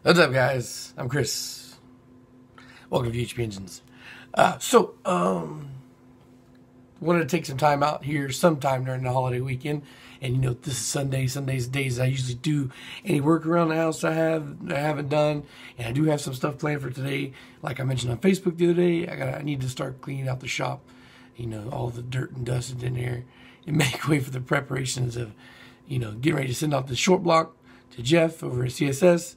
What's up, guys? I'm Chris. Welcome to HP Engines. Wanted to take some time out here sometime during the holiday weekend. And, this is Sunday. Sunday's days I usually do any work around the house I haven't done. And I do have some stuff planned for today. Like I mentioned on Facebook the other day, I need to start cleaning out the shop. All the dirt and dust is in there. And make way for the preparations of, getting ready to send out the short block to Jeff over at CSS.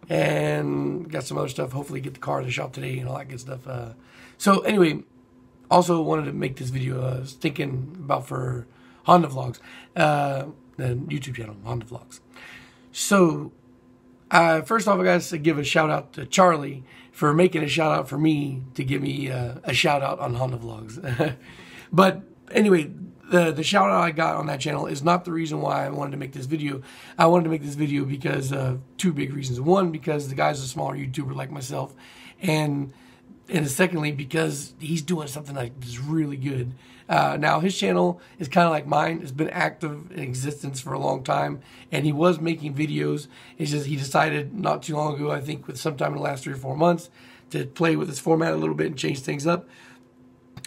And got some other stuff. Hopefully get the car to the shop today and all that good stuff. So anyway, also wanted to make this video. I was thinking about for Honda Vlogs, the YouTube channel, Honda Vlogs. So first off, I got to give a shout out to Charlie for making a shout out for me to give me a shout out on Honda Vlogs. But anyway, the shout out I got on that channel is not the reason why I wanted to make this video. I wanted to make this video because of two big reasons. One, because the guy's a smaller YouTuber like myself, and secondly, because he's doing something that's really good. Now, his channel is kind of like mine. It's been active in existence for a long time, and he was making videos. It's just he decided not too long ago, I think with sometime in the last 3 or 4 months, to play with his format a little bit and change things up.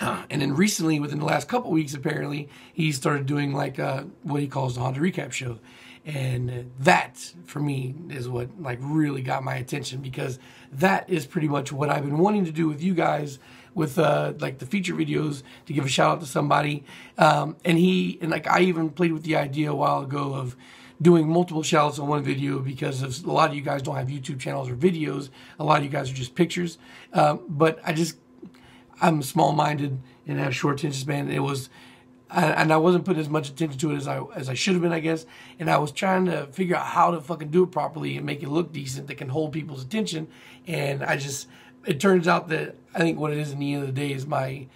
And then recently, within the last couple weeks, apparently, he started doing like what he calls the Honda Recap Show. And that, for me, is what really got my attention, because that is pretty much what I've been wanting to do with you guys with the feature videos, to give a shout out to somebody. And I even played with the idea a while ago of doing multiple shout outs on one video, because a lot of you guys don't have YouTube channels or videos. A lot of you guys are just pictures. But I'm small-minded and have short attention span. And I wasn't putting as much attention to it as I should have been, I guess. And I was trying to figure out how to fucking do it properly and make it look decent, that can hold people's attention. And it turns out that I think what it is in the end of the day is my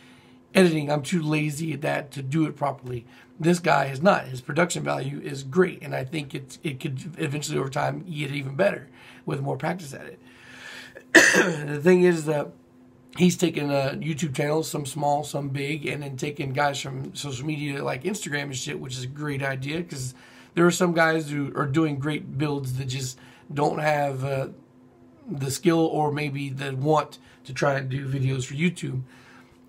editing. I'm too lazy at that to do it properly. This guy is not. His production value is great, and I think it could eventually over time get even better with more practice at it. The thing is that he's taken YouTube channels, some small, some big, and then taking guys from social media like Instagram and shit, which is a great idea, because there are some guys who are doing great builds that just don't have the skill or maybe the want to try and do videos for YouTube.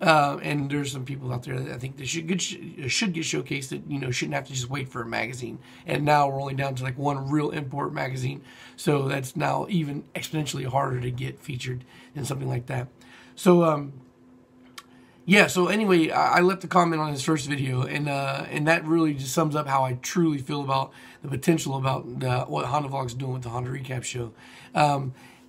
And there's some people out there that I think they should get showcased, that shouldn't have to just wait for a magazine. And now we're only down to like one real import magazine, so that's now even exponentially harder to get featured in something like that. So yeah. So anyway, I left a comment on his first video, and that really just sums up how I truly feel about the potential about what Honda Vlogs is doing with the Honda Recap Show.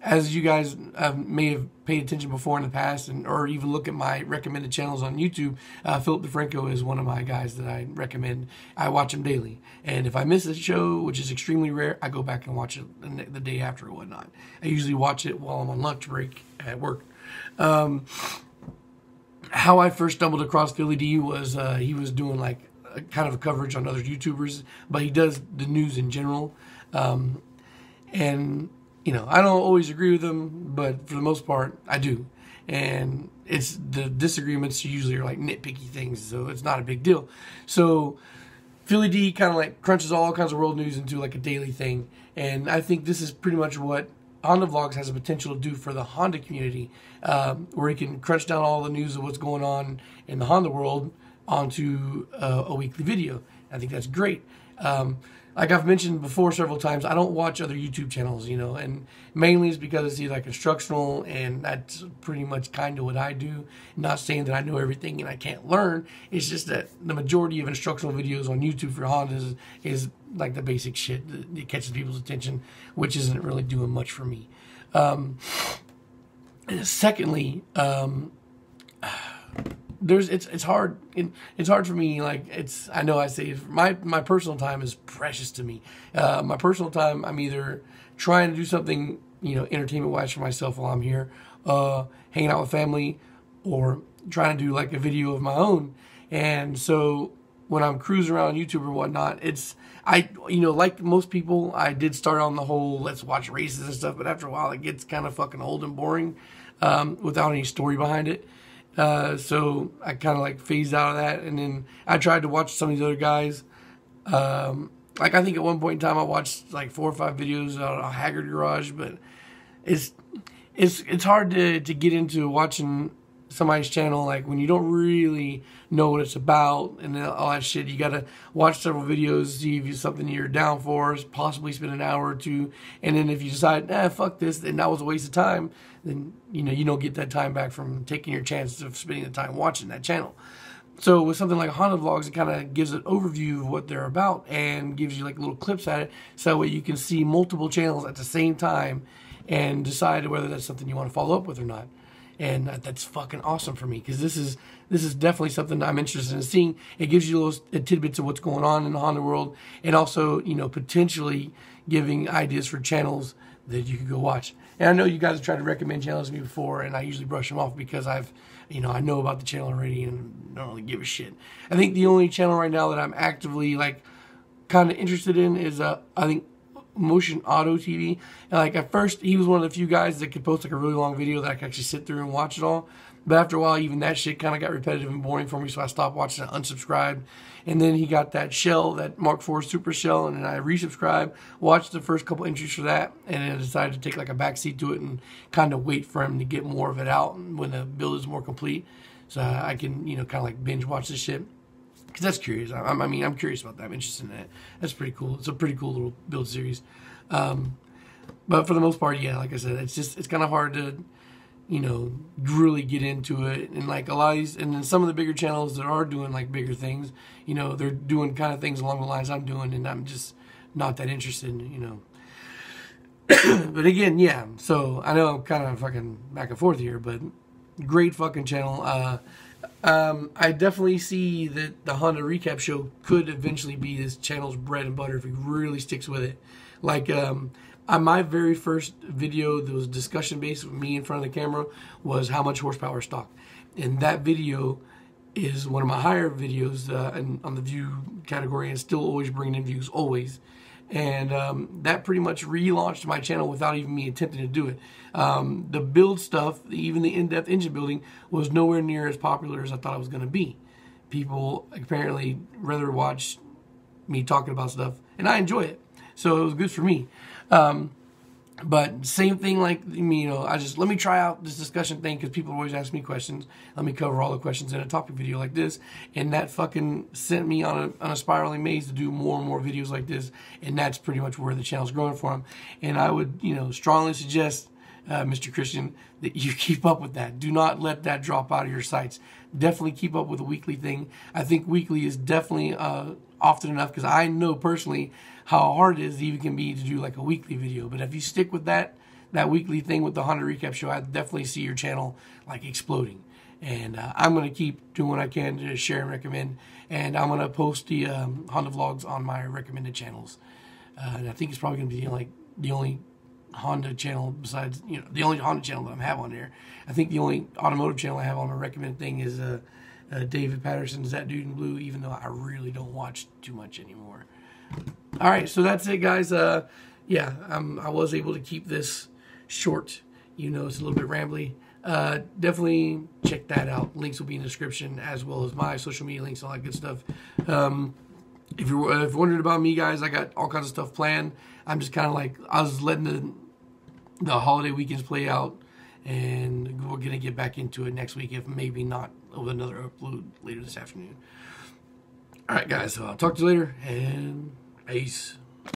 As you guys may have paid attention before in the past, or even look at my recommended channels on YouTube, Philip DeFranco is one of my guys that I recommend. I watch him daily, and if I miss a show, which is extremely rare, I go back and watch it the day after or whatnot. I usually watch it while I'm on lunch break at work. How I first stumbled across Philly D was he was doing like a kind of a coverage on other YouTubers, but he does the news in general. And I don't always agree with him, but for the most part, I do. And it's the disagreements usually are like nitpicky things, so it's not a big deal. So Philly D kind of like crunches all kinds of world news into like a daily thing, and I think this is pretty much what Honda Vlogs has the potential to do for the Honda community, where he can crunch down all the news of what's going on in the Honda world onto a weekly video. I think that's great. Like I've mentioned before several times, I don't watch other YouTube channels, and mainly it's because it's either like instructional, and that's pretty much kind of what I do. Not saying that I know everything and I can't learn. It's just that the majority of instructional videos on YouTube for Hondas is like the basic shit that catches people's attention, which isn't really doing much for me. Secondly, it's hard. It's hard for me. I know I say my personal time is precious to me. My personal time, I'm either trying to do something, entertainment wise for myself while I'm here, hanging out with family, or trying to do like a video of my own. And so when I'm cruising around YouTube or whatnot, like most people, I did start on the whole let's watch races and stuff, but after a while it gets kind of fucking old and boring, without any story behind it. So I kind of phased out of that, and then I tried to watch some of these other guys, like, I think at one point in time I watched like 4 or 5 videos on Haggard Garage, but it's hard to get into watching somebody's channel like when you don't really know what it's about and all that shit. You gotta watch several videos, see if it's something you're down for, possibly spend an hour or two, and then if you decide, fuck this, then that was a waste of time, then you don't get that time back from taking your chance of spending the time watching that channel. So with something like Honda Vlogs, it kind of gives an overview of what they're about and gives you like little clips at it, so that way you can see multiple channels at the same time and decide whether that's something you want to follow up with or not. And that's fucking awesome for me, because this is definitely something that I'm interested in seeing. It gives you little tidbits of what's going on in the Honda world, and also, potentially giving ideas for channels that you could go watch. And I know you guys have tried to recommend channels to me before, and I usually brush them off because I know about the channel already and don't really give a shit. I think the only channel right now that I'm actively like kind of interested in is I think Motion Auto TV. And like at first he was one of the few guys that could post like a really long video that I could actually sit through and watch it all, but after a while even that shit kind of got repetitive and boring for me, so I stopped watching it, unsubscribed. And then he got that shell, that Mark IV Super Shell, and then I resubscribed, watched the first couple entries for that, and then I decided to take like a backseat to it and kind of wait for him to get more of it out when the build is more complete, so I can kind of like binge watch this shit. Because that's curious. I'm curious about that. I'm interested in that. That's pretty cool. It's a pretty cool little build series. But for the most part, yeah, like I said, it's kind of hard to, really get into it. And like a lot of these, and then some of the bigger channels that are doing like bigger things, they're doing kind of things along the lines I'm doing, and I'm just not that interested in, But again, yeah. So I know I'm kind of fucking back and forth here, but great fucking channel. I definitely see that the Honda Recap Show could eventually be this channel's bread and butter if he really sticks with it. Like, my very first video that was discussion based with me in front of the camera was how much horsepower stock. And that video is one of my higher videos on the view category, and still always bringing in views, always. And that pretty much relaunched my channel without even me attempting to do it. The build stuff, even the in-depth engine building, was nowhere near as popular as I thought it was going to be. People apparently rather watch me talking about stuff, and I enjoy it. So it was good for me. But same thing, like me, let me try out this discussion thing, because people always ask me questions. Let me cover all the questions in a topic video like this, and that fucking sent me on a spiraling maze to do more and more videos like this, and that's pretty much where the channel's growing from. And I would, strongly suggest, Mr. Christian, that you keep up with that. Do not let that drop out of your sights. Definitely keep up with the weekly thing. I think weekly is definitely often enough, because I know personally how hard it is even can be to do like a weekly video. But if you stick with that weekly thing with the Honda Recap Show, I definitely see your channel like exploding. And I'm going to keep doing what I can to share and recommend. And I'm going to post the Honda Vlogs on my recommended channels. And I think it's probably going to be like the only Honda channel besides, the only Honda channel that I have on there. I think the only automotive channel I have on my recommended thing is David Patterson's That Dude in Blue, even though I really don't watch too much anymore. All right, so that's it, guys. Yeah, I was able to keep this short. It's a little bit rambly. Definitely check that out. Links will be in the description, as well as my social media links, all that good stuff. If you're wondering about me, guys, I got all kinds of stuff planned. I'm just kind of like, I was letting the holiday weekends play out, and we're going to get back into it next week, if maybe not with another upload later this afternoon. All right, guys, so I'll talk to you later, and peace.